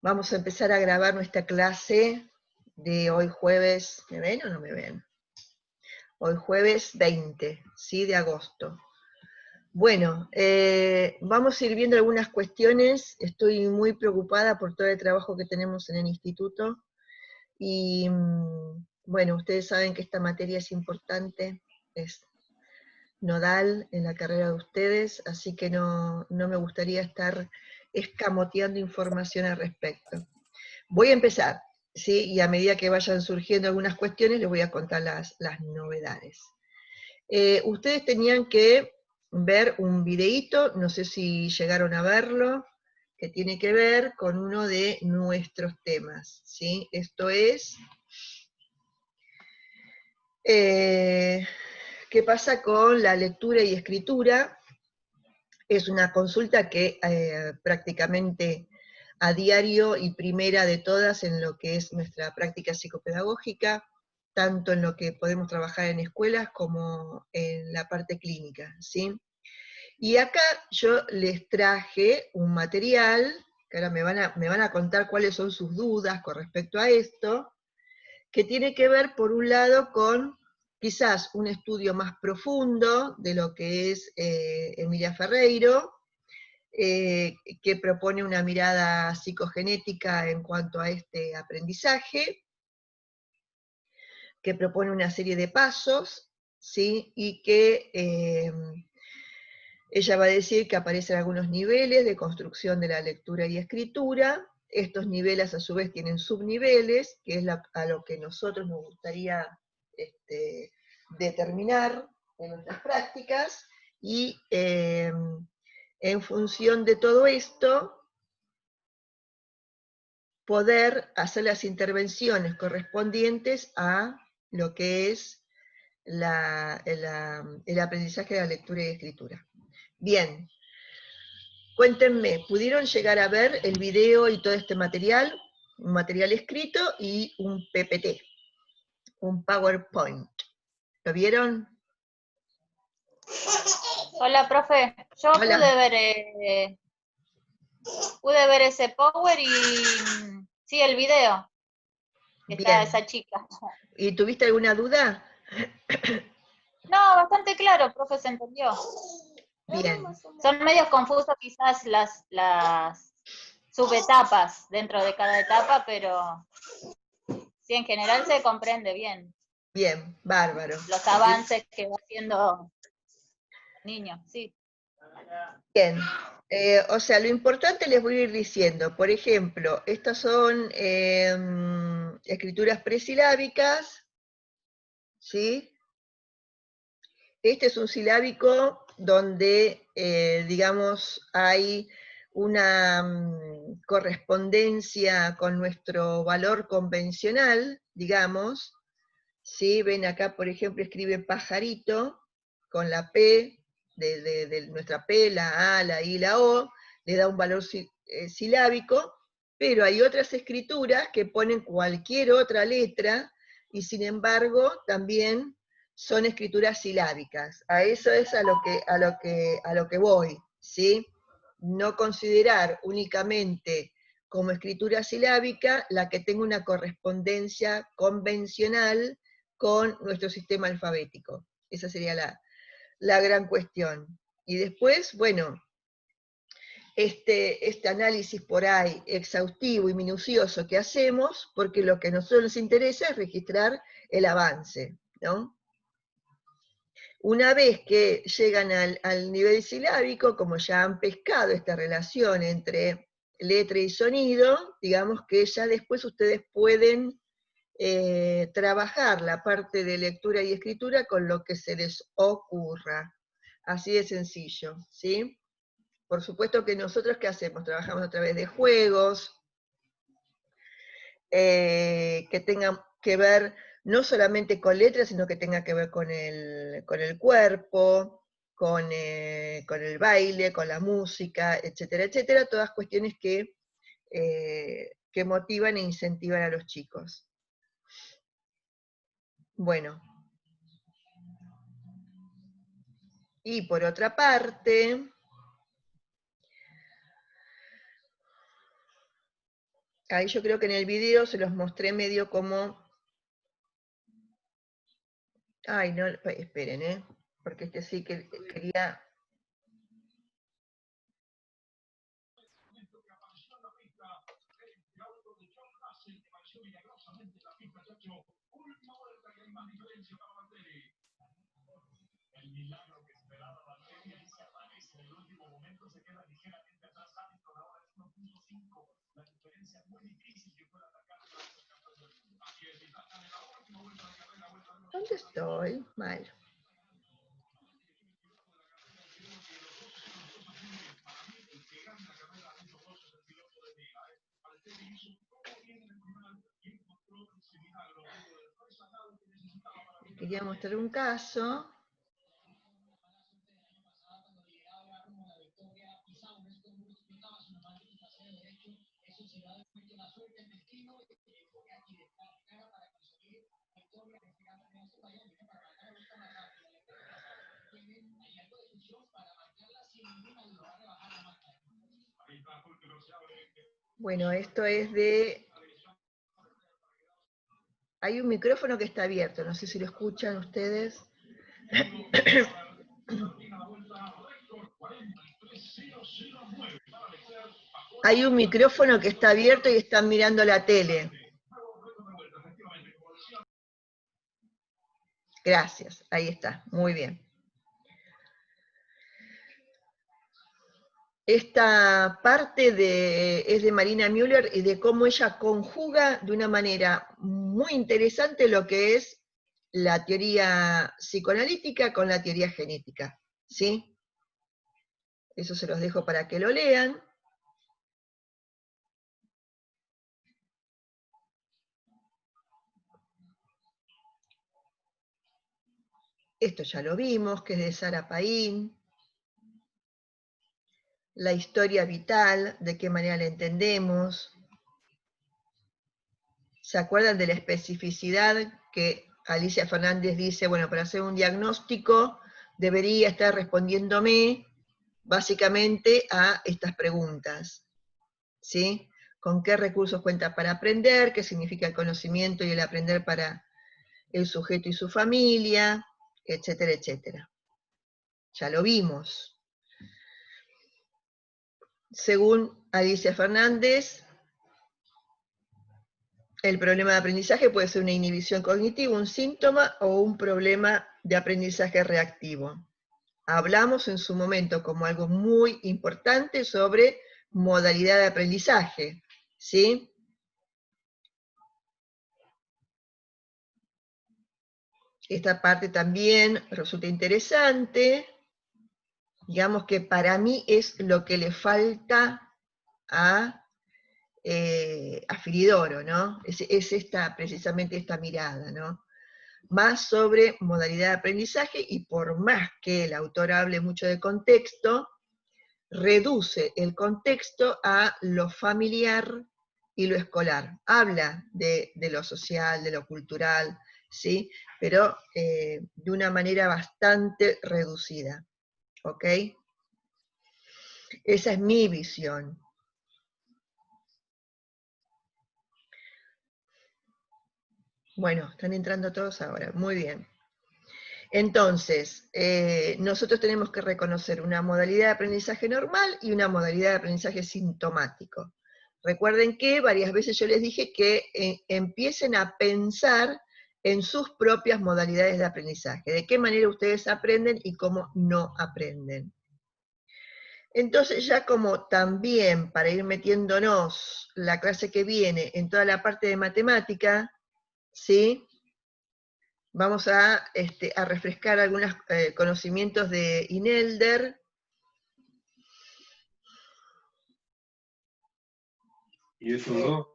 Vamos a empezar a grabar nuestra clase de hoy jueves, ¿me ven o no me ven? Hoy jueves 20, ¿sí? De agosto. Bueno, vamos a ir viendo algunas cuestiones. Estoy muy preocupada por todo el trabajo que tenemos en el instituto. Y bueno, ustedes saben que esta materia es importante, es nodal en la carrera de ustedes, así que no me gustaría estar escamoteando información al respecto. Voy a empezar, ¿sí? Y a medida que vayan surgiendo algunas cuestiones, les voy a contar las novedades. Ustedes tenían que ver un videíto, no sé si llegaron a verlo, que tiene que ver con uno de nuestros temas, ¿sí? Esto es, ¿qué pasa con la lectura y escritura? Es una consulta que prácticamente a diario y primera de todas en lo que es nuestra práctica psicopedagógica, tanto en lo que podemos trabajar en escuelas como en la parte clínica, ¿sí? Y acá yo les traje un material, que ahora me van a contar cuáles son sus dudas con respecto a esto, que tiene que ver, por un lado, con quizás un estudio más profundo de lo que es Emilia Ferreiro, que propone una mirada psicogenética en cuanto a este aprendizaje, que propone una serie de pasos, ¿sí? Y que ella va a decir que aparecen algunos niveles de construcción de la lectura y escritura. Estos niveles a su vez tienen subniveles, que es a lo que nosotros nos gustaría determinar en nuestras prácticas, y en función de todo esto, poder hacer las intervenciones correspondientes a lo que es el aprendizaje de la lectura y escritura. Bien, cuéntenme, ¿pudieron llegar a ver el video y todo este material? Un material escrito y un PPT, un PowerPoint. ¿Lo vieron? Hola, profe. Yo Hola. pude ver ese Power y sí, el video. Está Bien. esa chica. ¿Y tuviste alguna duda? No, bastante claro, profe, se entendió. Bien. Son medio confusos quizás las subetapas dentro de cada etapa, pero sí, en general se comprende bien. Bien, bárbaro. Los avances que va haciendo el niño, sí. Bien, o sea, lo importante les voy a ir diciendo. Por ejemplo, estas son escrituras presilábicas, ¿sí? Este es un silábico donde, digamos, hay una correspondencia con nuestro valor convencional, digamos, ¿sí? Ven acá, por ejemplo, escribe pajarito con la P, de nuestra P, la A, la I, la O, le da un valor silábico, pero hay otras escrituras que ponen cualquier otra letra, y sin embargo también son escrituras silábicas. A eso es a lo que voy, ¿sí? No considerar únicamente como escritura silábica la que tenga una correspondencia convencional con nuestro sistema alfabético. Esa sería la gran cuestión. Y después, bueno, este análisis por ahí exhaustivo y minucioso que hacemos, porque lo que a nosotros nos interesa es registrar el avance, ¿no? Una vez que llegan al nivel silábico, como ya han pescado esta relación entre letra y sonido, digamos que ya después ustedes pueden trabajar la parte de lectura y escritura con lo que se les ocurra. Así de sencillo, ¿sí? Por supuesto que nosotros, ¿qué hacemos? Trabajamos a través de juegos, que tengan que ver no solamente con letras, sino que tenga que ver con el cuerpo, con el baile, con la música, etcétera, etcétera, todas cuestiones que motivan e incentivan a los chicos. Bueno, y por otra parte, Ahí yo creo que en el video se los mostré medio como... Ay, no, esperen, porque este sí que quería... ¿Dónde estoy? Mal. Quería mostrar un caso. Bueno, esto es de... Hay un micrófono que está abierto, no sé si lo escuchan ustedes. Hay un micrófono que está abierto y están mirando la tele. Gracias, ahí está, muy bien. Esta parte es de Marina Müller y de cómo ella conjuga de una manera muy interesante lo que es la teoría psicoanalítica con la teoría genética, ¿sí? Eso se los dejo para que lo lean. Esto ya lo vimos, que es de Sara Paín. La historia vital, de qué manera la entendemos. ¿Se acuerdan de la especificidad que Alicia Fernández dice, bueno, para hacer un diagnóstico debería estar respondiéndome básicamente a estas preguntas, ¿sí? ¿Con qué recursos cuenta para aprender? ¿Qué significa el conocimiento y el aprender para el sujeto y su familia? Etcétera, etcétera. Ya lo vimos. Según Alicia Fernández, el problema de aprendizaje puede ser una inhibición cognitiva, un síntoma o un problema de aprendizaje reactivo. Hablamos en su momento como algo muy importante sobre modalidad de aprendizaje, ¿sí? Esta parte también resulta interesante, digamos que para mí es lo que le falta a Filidoro, ¿no? Es precisamente esta mirada, ¿no? Más sobre modalidad de aprendizaje y por más que el autor hable mucho de contexto, reduce el contexto a lo familiar y lo escolar. Habla de lo social, de lo cultural, ¿sí? Pero de una manera bastante reducida, ¿ok? Esa es mi visión. Bueno, están entrando todos ahora, muy bien. Entonces, nosotros tenemos que reconocer una modalidad de aprendizaje normal y una modalidad de aprendizaje sintomático. Recuerden que varias veces yo les dije que empiecen a pensar en sus propias modalidades de aprendizaje, de qué manera ustedes aprenden y cómo no aprenden. Entonces ya como también para ir metiéndonos la clase que viene en toda la parte de matemática, ¿sí? Vamos a refrescar algunos conocimientos de Inelder. Y eso no.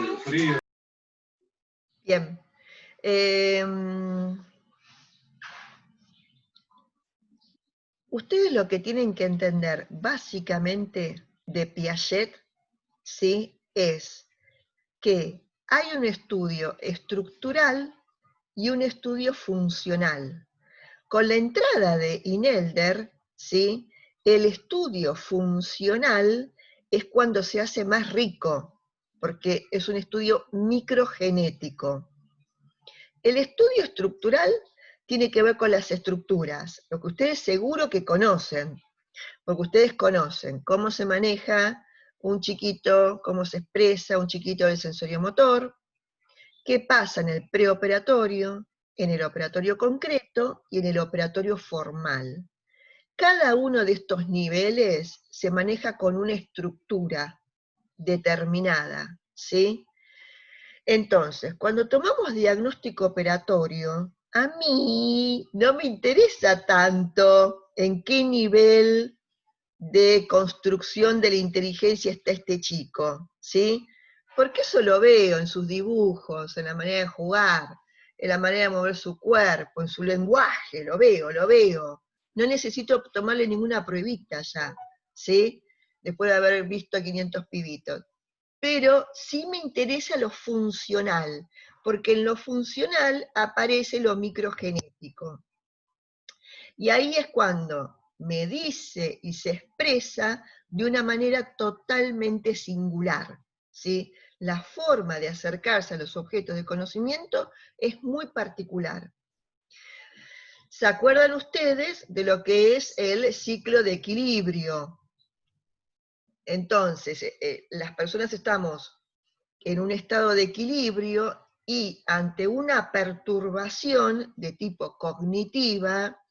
El frío. Bien. Ustedes lo que tienen que entender básicamente de Piaget, ¿sí? Es que hay un estudio estructural y un estudio funcional. Con la entrada de Inelder, ¿sí? El estudio funcional es cuando se hace más rico, porque es un estudio microgenético. El estudio estructural tiene que ver con las estructuras, lo que ustedes seguro que conocen, porque ustedes conocen cómo se maneja un chiquito, cómo se expresa un chiquito del sensoriomotor, qué pasa en el preoperatorio, en el operatorio concreto y en el operatorio formal. Cada uno de estos niveles se maneja con una estructura determinada, ¿sí? Entonces, cuando tomamos diagnóstico operatorio, a mí no me interesa tanto en qué nivel de construcción de la inteligencia está este chico, ¿sí? Porque eso lo veo en sus dibujos, en la manera de jugar, en la manera de mover su cuerpo, en su lenguaje, lo veo. No necesito tomarle ninguna pruebita ya, ¿sí? Después de haber visto a 500 pibitos. Pero sí me interesa lo funcional, porque en lo funcional aparece lo microgenético. Y ahí es cuando me dice y se expresa de una manera totalmente singular, ¿sí? La forma de acercarse a los objetos de conocimiento es muy particular. ¿Se acuerdan ustedes de lo que es el ciclo de equilibrio? Entonces, las personas estamos en un estado de equilibrio y ante una perturbación de tipo cognitiva,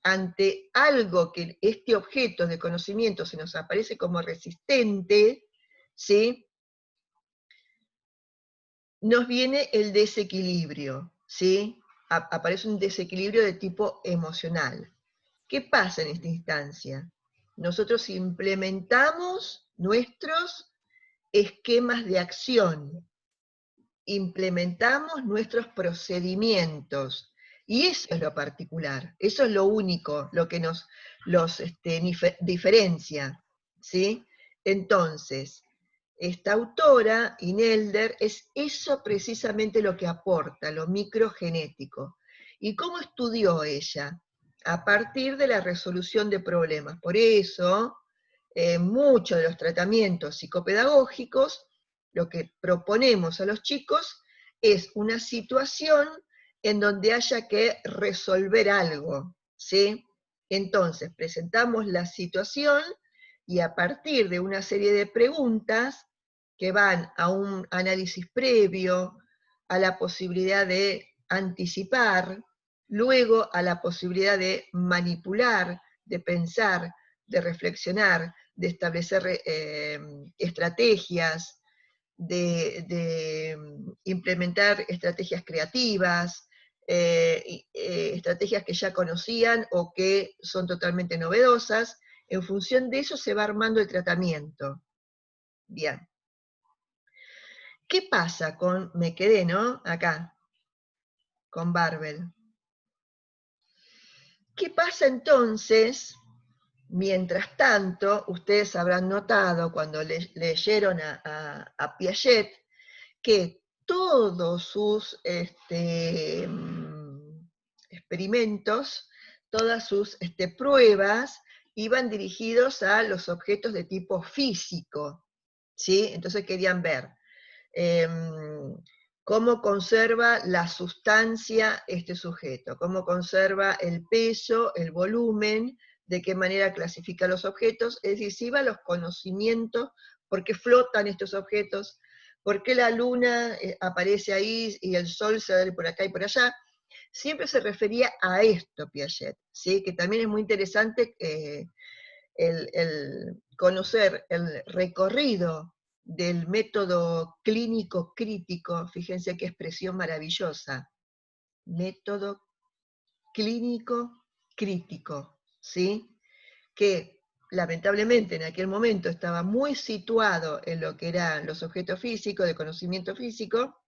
ante algo que este objeto de conocimiento se nos aparece como resistente, ¿sí? Nos viene el desequilibrio, ¿sí? Aparece un desequilibrio de tipo emocional. ¿Qué pasa en esta instancia? Nosotros implementamos nuestros esquemas de acción, implementamos nuestros procedimientos, y eso es lo particular, eso es lo único, lo que nos diferencia, ¿sí? Entonces, esta autora, Inelder, es eso precisamente lo que aporta, lo microgenético. ¿Y cómo estudió ella? A partir de la resolución de problemas. Por eso, muchos de los tratamientos psicopedagógicos, lo que proponemos a los chicos es una situación en donde haya que resolver algo, ¿sí? Entonces, presentamos la situación y a partir de una serie de preguntas que van a un análisis previo, a la posibilidad de anticipar, luego a la posibilidad de manipular, de pensar, de reflexionar, de establecer estrategias, de implementar estrategias creativas, estrategias que ya conocían o que son totalmente novedosas. En función de eso se va armando el tratamiento. Bien. ¿Qué pasa con, me quedé, ¿no? Acá, con Barbel. ¿Qué pasa entonces? Mientras tanto, ustedes habrán notado cuando leyeron a Piaget que todos sus experimentos, todas sus pruebas, iban dirigidos a los objetos de tipo físico, ¿sí? Entonces querían ver cómo conserva la sustancia este sujeto, cómo conserva el peso, el volumen, de qué manera clasifica los objetos, es decir, si iba a los conocimientos, por qué flotan estos objetos, por qué la luna aparece ahí y el sol se ve por acá y por allá. Siempre se refería a esto Piaget, ¿sí? Que también es muy interesante el conocer el recorrido del método clínico crítico, fíjense qué expresión maravillosa, método clínico crítico, ¿sí? Que lamentablemente en aquel momento estaba muy situado en lo que eran los objetos físicos, de conocimiento físico,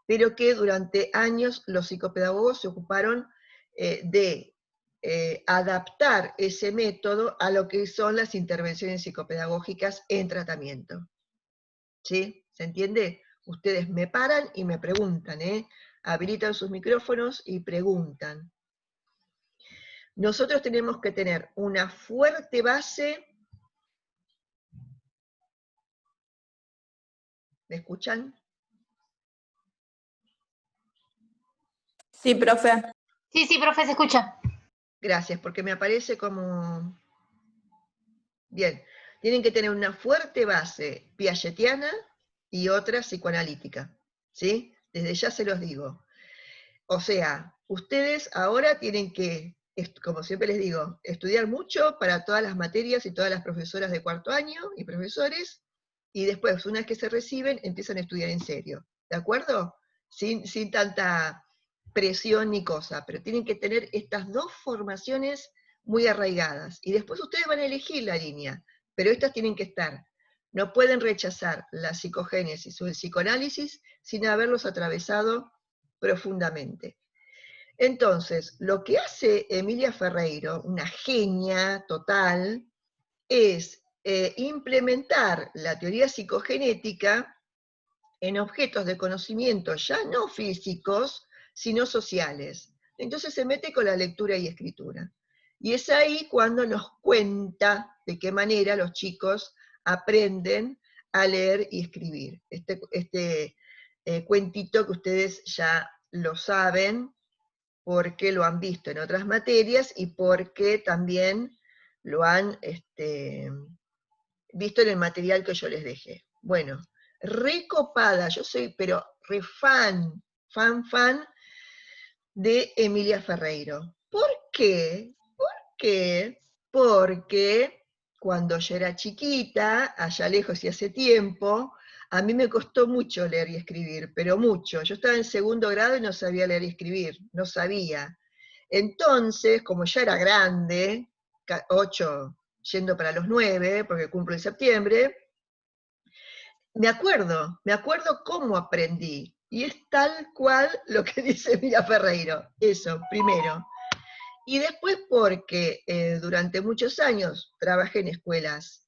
pero que durante años los psicopedagogos se ocuparon de adaptar ese método a lo que son las intervenciones psicopedagógicas en tratamiento. ¿Sí? ¿Se entiende? Ustedes me paran y me preguntan, habilitan sus micrófonos y preguntan. Nosotros tenemos que tener una fuerte base ¿Me escuchan? Sí, profe. Sí, profe, se escucha. Gracias, porque me aparece como... Bien, tienen que tener una fuerte base piagetiana y otra psicoanalítica, ¿sí? Desde ya se los digo. O sea, ustedes ahora tienen que, como siempre les digo, estudiar mucho para todas las materias y todas las profesoras de cuarto año y profesores, y después, una vez que se reciben, empiezan a estudiar en serio, ¿de acuerdo? Sin tanta presión ni cosa, pero tienen que tener estas dos formaciones muy arraigadas, y después ustedes van a elegir la línea, pero estas tienen que estar. No pueden rechazar la psicogénesis o el psicoanálisis sin haberlos atravesado profundamente. Entonces, lo que hace Emilia Ferreiro, una genia total, es implementar la teoría psicogenética en objetos de conocimiento ya no físicos, sino sociales. Entonces se mete con la lectura y escritura. Y es ahí cuando nos cuenta de qué manera los chicos aprenden a leer y escribir. Este cuentito que ustedes ya lo saben, porque lo han visto en otras materias y porque también lo han visto en el material que yo les dejé. Bueno, recopada, yo soy, pero re fan de Emilia Ferreiro. ¿Por qué? ¿Por qué? Porque cuando yo era chiquita, allá lejos y hace tiempo, a mí me costó mucho leer y escribir, pero mucho. Yo estaba en segundo grado y no sabía leer y escribir, no sabía. Entonces, como ya era grande, 8 yendo para los 9, porque cumplo en septiembre, me acuerdo cómo aprendí. Y es tal cual lo que dice Emilia Ferreiro. Eso, primero. Y después porque durante muchos años trabajé en escuelas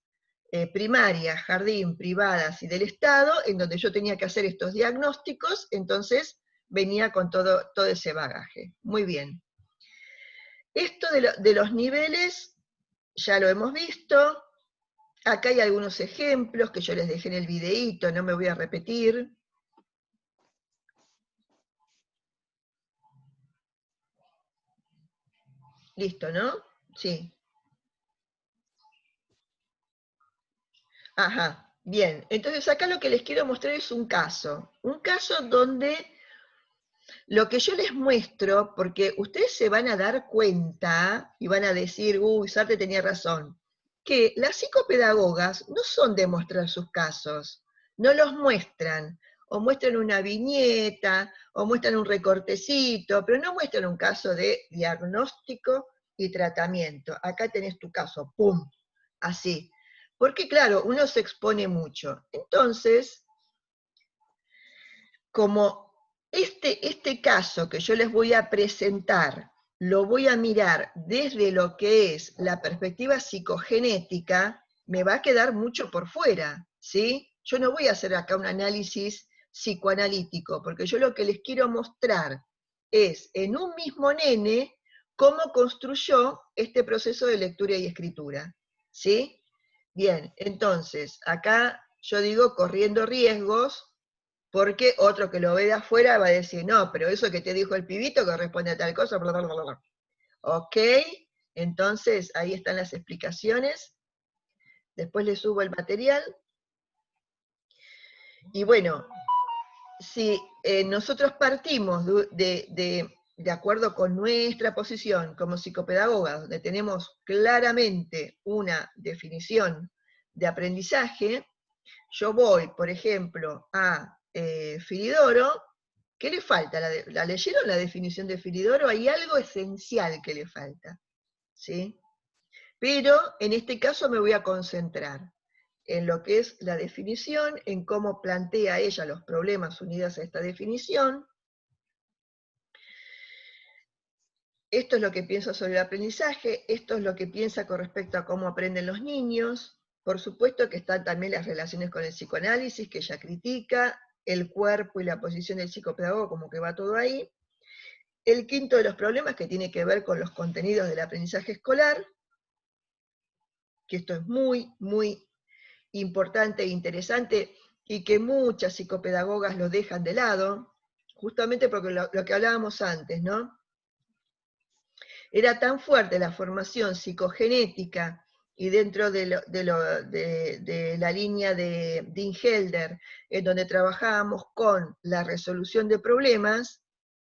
primarias, jardín, privadas y del Estado, en donde yo tenía que hacer estos diagnósticos, entonces venía con todo ese bagaje. Muy bien. Esto de los niveles ya lo hemos visto. Acá hay algunos ejemplos que yo les dejé en el videíto, no me voy a repetir. Listo, ¿no? Sí. Ajá, bien. Entonces acá lo que les quiero mostrar es un caso donde lo que yo les muestro, porque ustedes se van a dar cuenta y van a decir, uy, Sarte tenía razón, que las psicopedagogas no son de mostrar sus casos, no los muestran, o muestran una viñeta, o muestran un recortecito, pero no muestran un caso de diagnóstico y tratamiento. Acá tenés tu caso, ¡pum! Así. Porque claro, uno se expone mucho. Entonces, como este caso que yo les voy a presentar, lo voy a mirar desde lo que es la perspectiva psicogenética, me va a quedar mucho por fuera, ¿sí? Yo no voy a hacer acá un análisis psicoanalítico, porque yo lo que les quiero mostrar es, en un mismo nene, cómo construyó este proceso de lectura y escritura, ¿sí? Bien, entonces, acá yo digo corriendo riesgos, porque otro que lo ve de afuera va a decir, no, pero eso que te dijo el pibito corresponde a tal cosa, bla, bla, bla, bla. Ok, entonces ahí están las explicaciones. Después les subo el material. Y bueno, si nosotros partimos de acuerdo con nuestra posición como psicopedagogas, donde tenemos claramente una definición de aprendizaje, yo voy, por ejemplo, a Filidoro. ¿Qué le falta? ¿La leyeron la definición de Filidoro? Hay algo esencial que le falta, ¿sí? Pero en este caso me voy a concentrar en lo que es la definición, en cómo plantea ella los problemas unidos a esta definición. Esto es lo que pienso sobre el aprendizaje, esto es lo que piensa con respecto a cómo aprenden los niños. Por supuesto que están también las relaciones con el psicoanálisis, que ella critica, el cuerpo y la posición del psicopedagogo, como que va todo ahí. El quinto de los problemas, que tiene que ver con los contenidos del aprendizaje escolar, que esto es muy, muy importante e interesante, y que muchas psicopedagogas lo dejan de lado, justamente porque lo que hablábamos antes, ¿no? Era tan fuerte la formación psicogenética y dentro de la línea de Dingelder, en donde trabajábamos con la resolución de problemas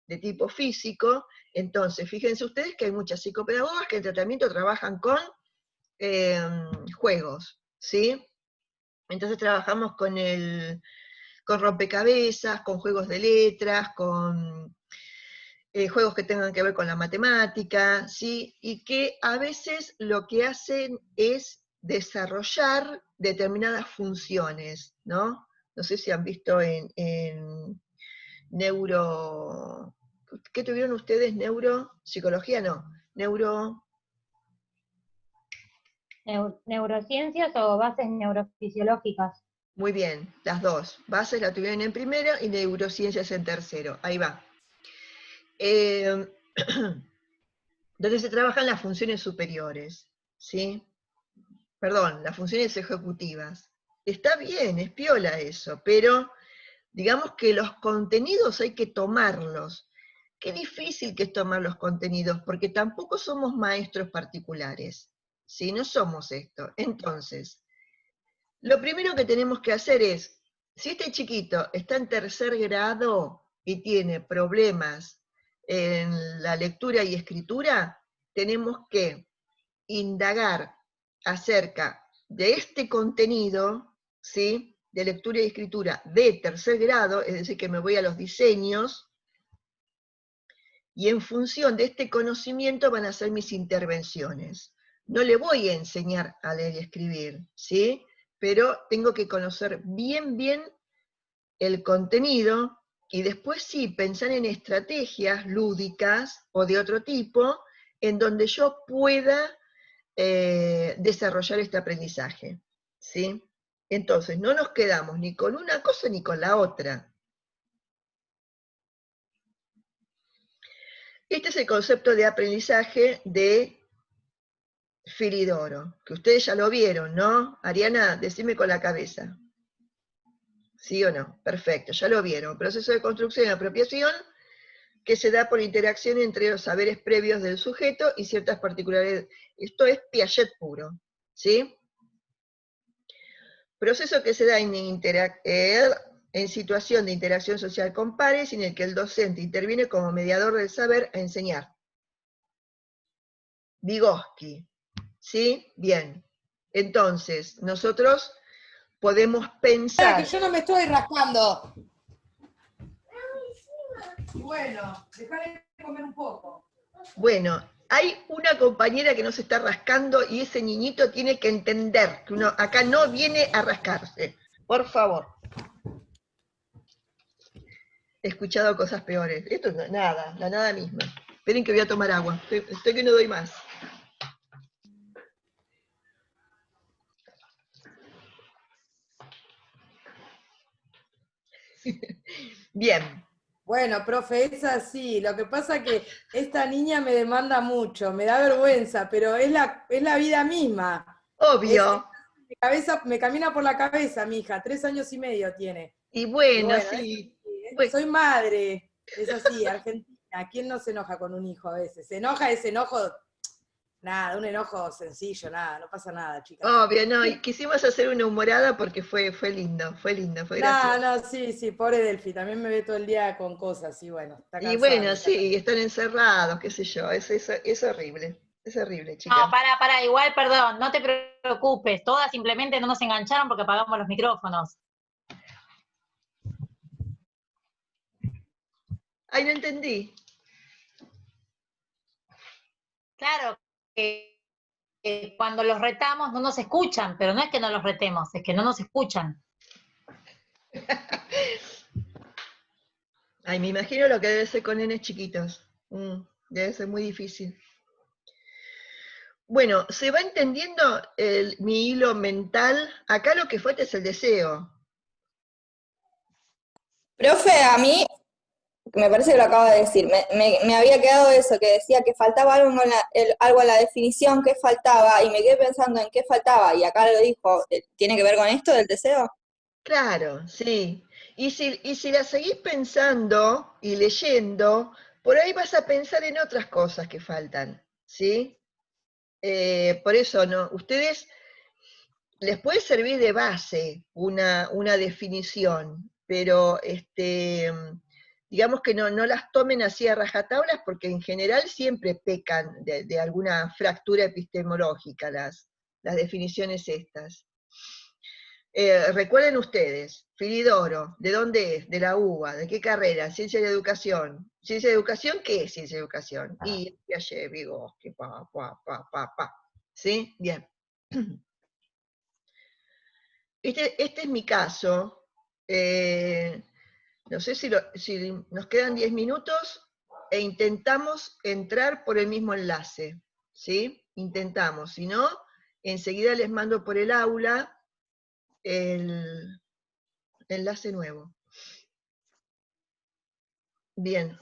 de tipo físico, entonces fíjense ustedes que hay muchas psicopedagogas que en tratamiento trabajan con juegos, ¿sí? Entonces trabajamos con rompecabezas, con juegos de letras, con juegos que tengan que ver con la matemática, ¿sí? Y que a veces lo que hacen es desarrollar determinadas funciones, ¿no? No sé si han visto en neuro... ¿Qué tuvieron ustedes? ¿Neuropsicología? No. Neurociencias o bases neurofisiológicas. Muy bien, las dos. Bases la tuvieron en primero y neurociencias en tercero. Ahí va. Donde se trabajan las funciones superiores, ¿sí? Perdón, las funciones ejecutivas. Está bien, es piola eso, pero digamos que los contenidos hay que tomarlos. Qué difícil que es tomar los contenidos, porque tampoco somos maestros particulares, ¿sí? No somos esto. Entonces, lo primero que tenemos que hacer es, si este chiquito está en tercer grado y tiene problemas en la lectura y escritura, tenemos que indagar acerca de este contenido, ¿sí?, de lectura y escritura de tercer grado, es decir, que me voy a los diseños, y en función de este conocimiento van a ser mis intervenciones. No le voy a enseñar a leer y escribir, ¿sí?, pero tengo que conocer bien, bien el contenido, y después sí, pensar en estrategias lúdicas o de otro tipo, en donde yo pueda desarrollar este aprendizaje, ¿sí? Entonces, no nos quedamos ni con una cosa ni con la otra. Este es el concepto de aprendizaje de Filidoro, que ustedes ya lo vieron, ¿no? Ariana, decime con la cabeza. ¿Sí o no? Perfecto, ya lo vieron. Proceso de construcción y apropiación que se da por interacción entre los saberes previos del sujeto y ciertas particularidades. Esto es Piaget puro, ¿sí? Proceso que se da en situación de interacción social con pares, en el que el docente interviene como mediador del saber a enseñar. Vygotsky, ¿sí? Bien. Entonces, nosotros podemos pensar... Que yo no me estoy rascando. Bueno, dejale de comer un poco. Bueno, hay una compañera que no se está rascando y ese niñito tiene que entender que uno acá no viene a rascarse. Por favor. He escuchado cosas peores. Esto es nada, la nada misma. Esperen que voy a tomar agua. Estoy que no doy más. Bien. Bueno, profe, es así. Lo que pasa es que esta niña me demanda mucho, me da vergüenza, pero es la vida misma. Obvio. Me camina por la cabeza, mi hija, 3 años y medio tiene. Y bueno, sí. Bueno. Soy madre, es así, Argentina. ¿Quién no se enoja con un hijo a veces? Se enoja ese enojo, nada, un enojo sencillo, nada, no pasa nada, chicas. Obvio, no, y quisimos hacer una humorada porque fue lindo, fue gracioso. No, sí, pobre Delphi, también me ve todo el día con cosas, y bueno, está cansada. Y bueno, sí, están encerrados, qué sé yo, es horrible, chicas. No, para, igual, perdón, no te preocupes, todas simplemente no nos engancharon porque apagamos los micrófonos. Ay, no entendí. Claro, que cuando los retamos no nos escuchan, pero no es que no los retemos, es que no nos escuchan. Ay, me imagino lo que debe ser con nenes chiquitos. Debe ser muy difícil. Bueno, ¿se va entendiendo mi hilo mental? Acá lo que falta es el deseo. Profe, a mí, me parece que lo acabo de decir, me había quedado eso, que decía que faltaba algo, algo a la definición, que faltaba, y me quedé pensando en qué faltaba, y acá lo dijo, ¿tiene que ver con esto del deseo? Claro, sí. Y si la seguís pensando y leyendo, por ahí vas a pensar en otras cosas que faltan, ¿sí? Por eso, ¿no? Ustedes les puede servir de base una definición, pero digamos que no las tomen así a rajatablas porque en general siempre pecan de alguna fractura epistemológica las definiciones estas. Recuerden ustedes, Filidoro, ¿de dónde es? De la UBA, ¿de qué carrera? Ciencia de Educación. ¿Ciencia de Educación? ¿Qué es Ciencia de Educación? Y Piaget, Vygotsky, pa. ¿Sí? Bien. Este es mi caso. No sé si nos quedan 10 minutos e intentamos entrar por el mismo enlace. ¿Sí? Intentamos. Si no, enseguida les mando por el aula el enlace nuevo. Bien.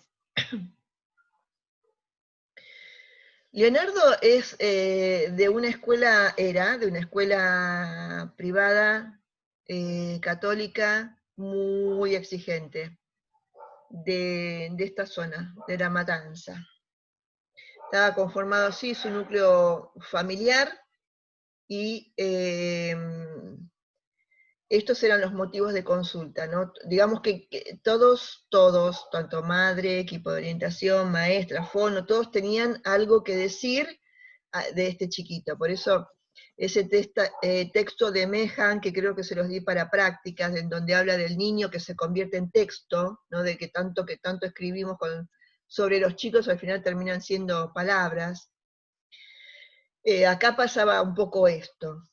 Leonardo es de una escuela privada, católica, muy exigente, de esta zona, de La Matanza. Estaba conformado así su núcleo familiar y estos eran los motivos de consulta, ¿no? Digamos que todos, tanto madre, equipo de orientación, maestra, fono, todos tenían algo que decir de este chiquito. Por eso ese texto de Mehan, que creo que se los di para prácticas, en donde habla del niño que se convierte en texto, ¿no? De que tanto escribimos sobre los chicos, al final terminan siendo palabras. Acá pasaba un poco esto.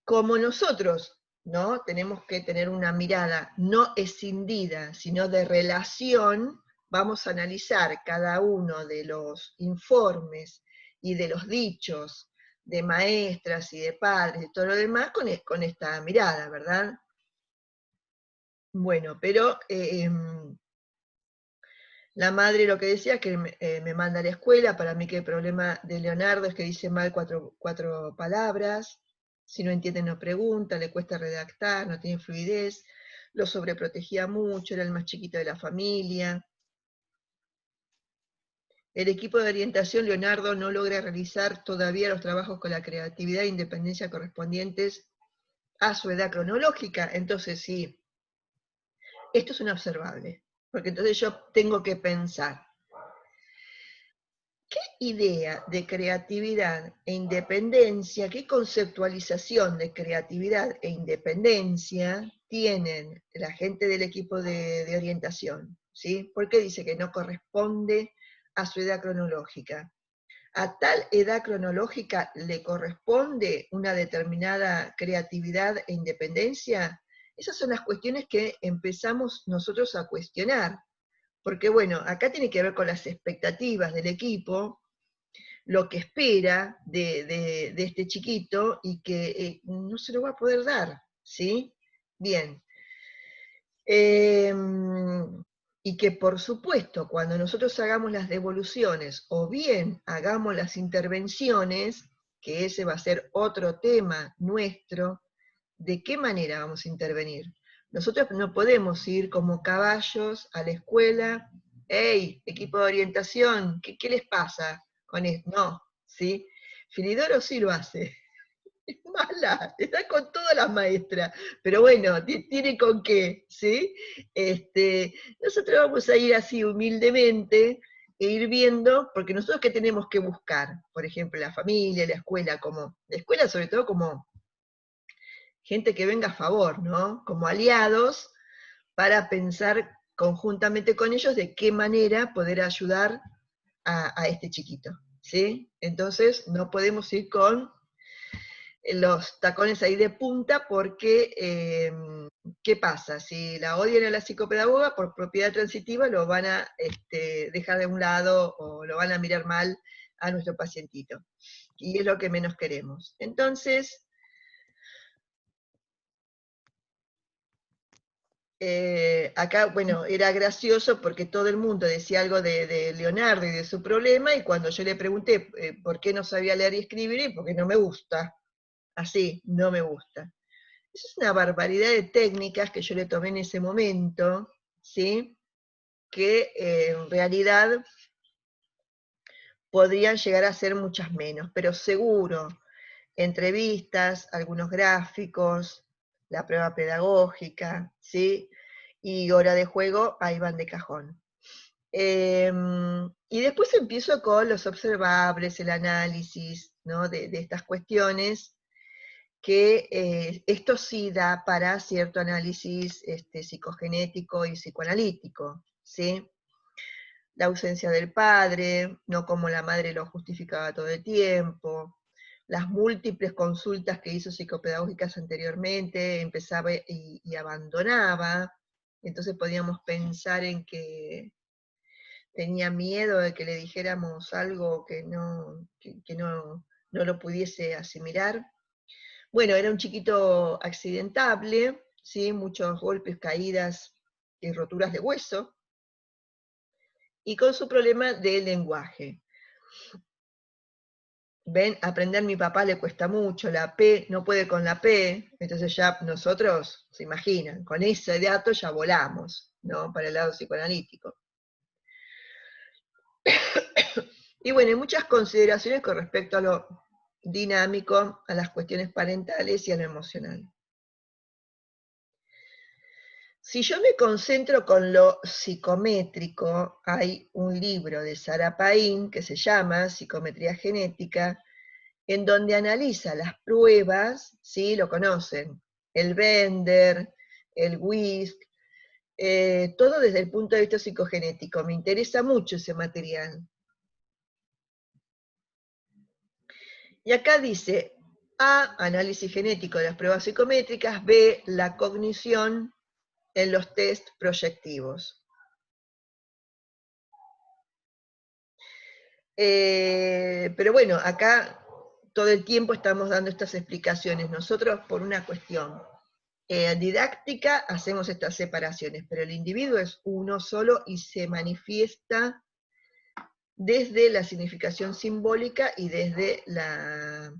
Como nosotros, ¿no? Tenemos que tener una mirada no escindida, sino de relación, vamos a analizar cada uno de los informes y de los dichos de maestras y de padres y todo lo demás con esta mirada, ¿verdad? Bueno, pero la madre lo que decía es que me manda a la escuela. Para mí que el problema de Leonardo es que dice mal cuatro palabras, si no entiende no pregunta, le cuesta redactar, no tiene fluidez, lo sobreprotegía mucho, era el más chiquito de la familia. El equipo de orientación, Leonardo, no logra realizar todavía los trabajos con la creatividad e independencia correspondientes a su edad cronológica. Entonces sí, esto es un observable, porque entonces yo tengo que pensar, ¿qué idea de creatividad e independencia, qué conceptualización de creatividad e independencia tienen la gente del equipo de orientación? ¿Sí? ¿Por qué dice que no corresponde a su edad cronológica? ¿A tal edad cronológica le corresponde una determinada creatividad e independencia? Esas son las cuestiones que empezamos nosotros a cuestionar. Porque bueno, acá tiene que ver con las expectativas del equipo, lo que espera de este chiquito y que no se lo va a poder dar, ¿sí? Bien. Y que por supuesto, cuando nosotros hagamos las devoluciones o bien hagamos las intervenciones, que ese va a ser otro tema nuestro, ¿de qué manera vamos a intervenir? Nosotros no podemos ir como caballos a la escuela. ¡Hey, equipo de orientación! ¿Qué les pasa con esto? No, ¿sí? Filidoro sí lo hace. Es mala, está con todas las maestras, pero bueno, tiene con qué, ¿sí? Nosotros vamos a ir así humildemente e ir viendo, porque nosotros ¿qué tenemos que buscar? Por ejemplo, la familia, la escuela sobre todo como gente que venga a favor, ¿no? Como aliados para pensar conjuntamente con ellos de qué manera poder ayudar a este chiquito, ¿sí? Entonces no podemos ir con los tacones ahí de punta porque, ¿qué pasa? Si la odian a la psicopedagoga, por propiedad transitiva lo van a dejar de un lado o lo van a mirar mal a nuestro pacientito. Y es lo que menos queremos. Entonces, acá, bueno, era gracioso porque todo el mundo decía algo de Leonardo y de su problema, y cuando yo le pregunté por qué no sabía leer y escribir, y porque no me gusta, así, no me gusta. Esa es una barbaridad de técnicas que yo le tomé en ese momento, ¿sí? Que en realidad podrían llegar a ser muchas menos, pero seguro, entrevistas, algunos gráficos, la prueba pedagógica, ¿sí? Y hora de juego, ahí van de cajón. Y después empiezo con los observables, el análisis, ¿no? de estas cuestiones, que esto sí da para cierto análisis psicogenético y psicoanalítico, ¿sí? La ausencia del padre, no como la madre lo justificaba todo el tiempo, las múltiples consultas que hizo psicopedagógicas anteriormente, empezaba y abandonaba, entonces podíamos pensar en que tenía miedo de que le dijéramos algo que no lo pudiese asimilar. Bueno, era un chiquito accidentable, ¿sí? Muchos golpes, caídas y roturas de hueso, y con su problema del lenguaje. Ven, aprender mi papá le cuesta mucho, la P, no puede con la P, entonces ya nosotros, se imaginan, con ese dato ya volamos, ¿no? Para el lado psicoanalítico. Y bueno, hay muchas consideraciones con respecto a lo dinámico, a las cuestiones parentales y a lo emocional. Si yo me concentro con lo psicométrico, hay un libro de Sara Paín que se llama Psicometría Genética, en donde analiza las pruebas, ¿sí? Lo conocen, el Bender, el WISC, todo desde el punto de vista psicogenético. Me interesa mucho ese material. Y acá dice, A, análisis genético de las pruebas psicométricas, B, la cognición en los test proyectivos. Pero bueno, acá todo el tiempo estamos dando estas explicaciones. Nosotros, por una cuestión didáctica, hacemos estas separaciones, pero el individuo es uno solo y se manifiesta desde la significación simbólica y desde la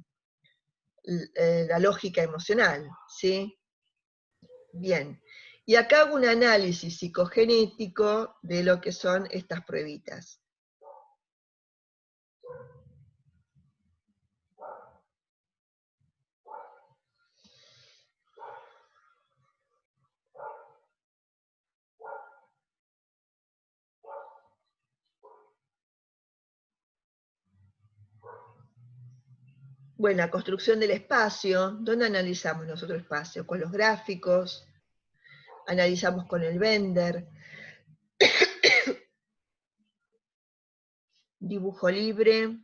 lógica emocional, ¿sí? Bien. Y acá hago un análisis psicogenético de lo que son estas pruebitas. Bueno, la construcción del espacio. ¿Dónde analizamos nosotros espacio? Con los gráficos, analizamos con el Bender, dibujo libre,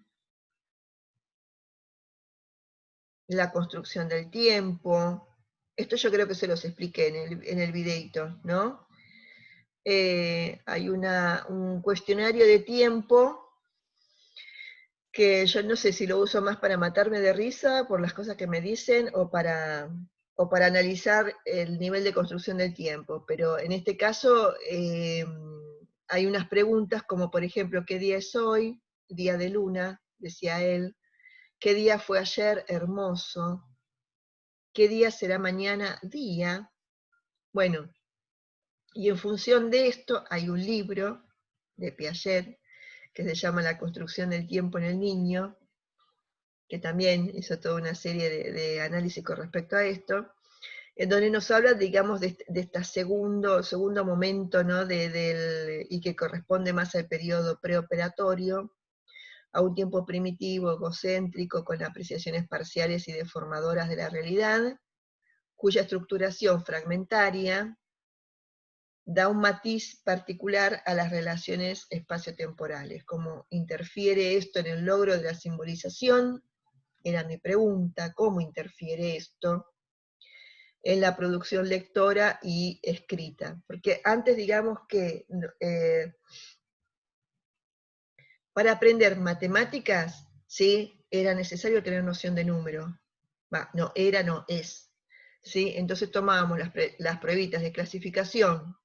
la construcción del tiempo. Esto yo creo que se los expliqué en el videito, ¿no? Hay un cuestionario de tiempo que yo no sé si lo uso más para matarme de risa por las cosas que me dicen o para analizar el nivel de construcción del tiempo, pero en este caso hay unas preguntas como por ejemplo, ¿qué día es hoy? Día de luna, decía él. ¿Qué día fue ayer? Hermoso. ¿Qué día será mañana? Día. Bueno, y en función de esto hay un libro de Piaget que se llama La construcción del tiempo en el niño, que también hizo toda una serie de análisis con respecto a esto, en donde nos habla, digamos, de este segundo momento, ¿no? Y que corresponde más al periodo preoperatorio, a un tiempo primitivo, egocéntrico, con apreciaciones parciales y deformadoras de la realidad, cuya estructuración fragmentaria da un matiz particular a las relaciones espaciotemporales. ¿Cómo interfiere esto en el logro de la simbolización? Era mi pregunta, ¿cómo interfiere esto en la producción lectora y escrita? Porque antes, digamos que para aprender matemáticas, ¿sí? Era necesario tener noción de número. No, es. ¿Sí? Entonces tomábamos las pruebitas de clasificación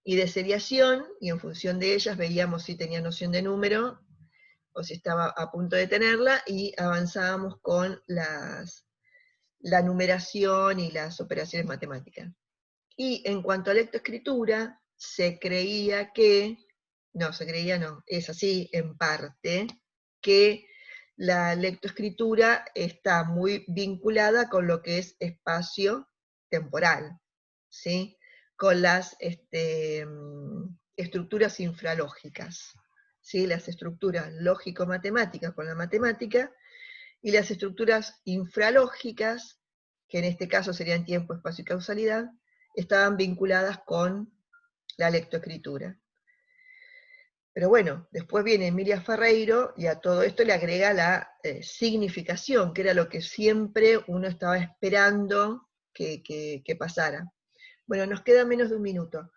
y de seriación, y en función de ellas veíamos si tenía noción de número, o si estaba a punto de tenerla, y avanzábamos con la numeración y las operaciones matemáticas. Y en cuanto a lectoescritura, se creía que, no, es así en parte, que la lectoescritura está muy vinculada con lo que es espacio temporal, ¿sí? Con las estructuras infralógicas, ¿sí? Las estructuras lógico-matemáticas con la matemática, y las estructuras infralógicas, que en este caso serían tiempo, espacio y causalidad, estaban vinculadas con la lectoescritura. Pero bueno, después viene Emilia Ferreiro y a todo esto le agrega la significación, que era lo que siempre uno estaba esperando que pasara. Bueno, nos queda menos de un minuto.